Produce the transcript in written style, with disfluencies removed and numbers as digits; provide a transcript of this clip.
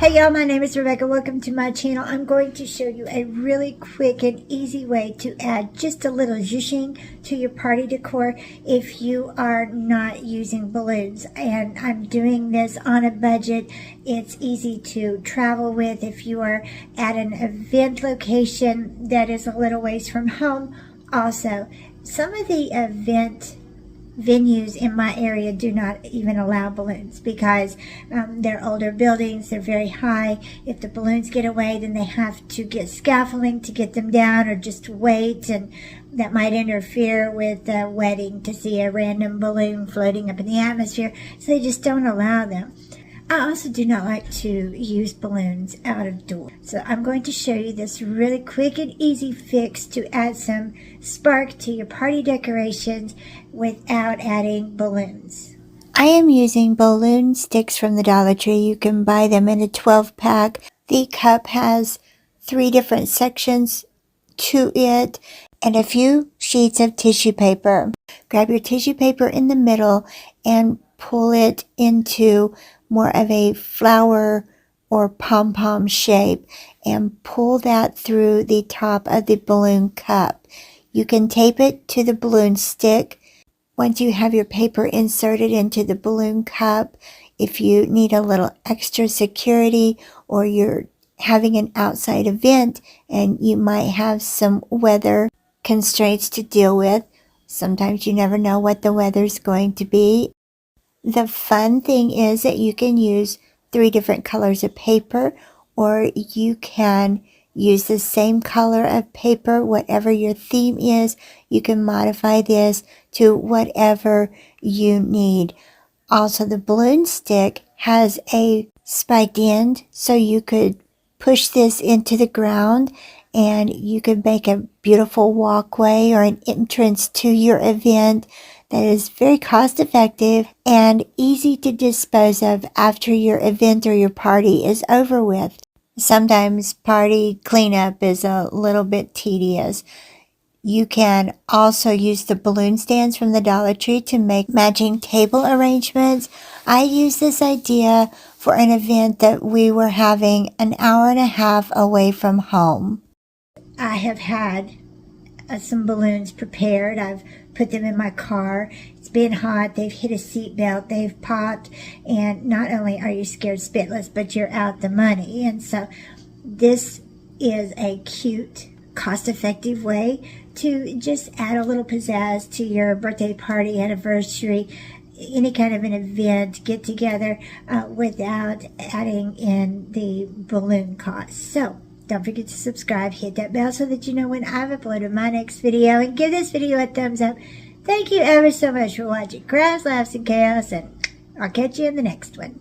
Hey y'all, my name is Rebecca. Welcome to my channel. I'm going to show you a really quick and easy way to add just a little zhuzhing to your party decor if you are not using balloons. And I'm doing this on a budget. It's easy to travel with if you are at an event location that is a little ways from home. Also, some of the event venues in my area do not even allow balloons because they're older buildings, they're very high. If the balloons get away, then they have to get scaffolding to get them down or just wait, and that might interfere with a wedding to see a random balloon floating up in the atmosphere, so they just don't allow them. I also do not like to use balloons out of doors. So I'm going to show you this really quick and easy fix to add some spark to your party decorations without adding balloons. I am using balloon sticks from the Dollar Tree. You can buy them in a 12-pack. The cup has 3 different sections to it and a few sheets of tissue paper. Grab your tissue paper in the middle and pull it into more of a flower or pom-pom shape and pull that through the top of the balloon cup. You can tape it to the balloon stick. Once you have your paper inserted into the balloon cup, if you need a little extra security or you're having an outside event and you might have some weather constraints to deal with, sometimes you never know what the weather's going to be. The fun thing is that you can use 3 different colors of paper, or you can use the same color of paper, whatever your theme is. You can modify this to whatever you need. Also, the balloon stick has a spiked end, so you could push this into the ground and you could make a beautiful walkway or an entrance to your event that is very cost effective and easy to dispose of after your event or your party is over with. Sometimes party cleanup is a little bit tedious. You can also use the balloon stands from the Dollar Tree to make matching table arrangements. I used this idea for an event that we were having an hour and a half away from home. I have had some balloons prepared. I've put them in my car. It's been hot. They've hit a seatbelt. They've popped. And not only are you scared spitless, but you're out the money. And so this is a cute, cost-effective way to just add a little pizzazz to your birthday party, anniversary, any kind of an event, get together without adding in the balloon cost. So don't forget to subscribe, hit that bell so that you know when I've uploaded my next video, and give this video a thumbs up. Thank you ever so much for watching Crafts, Laughs, and Chaos, and I'll catch you in the next one.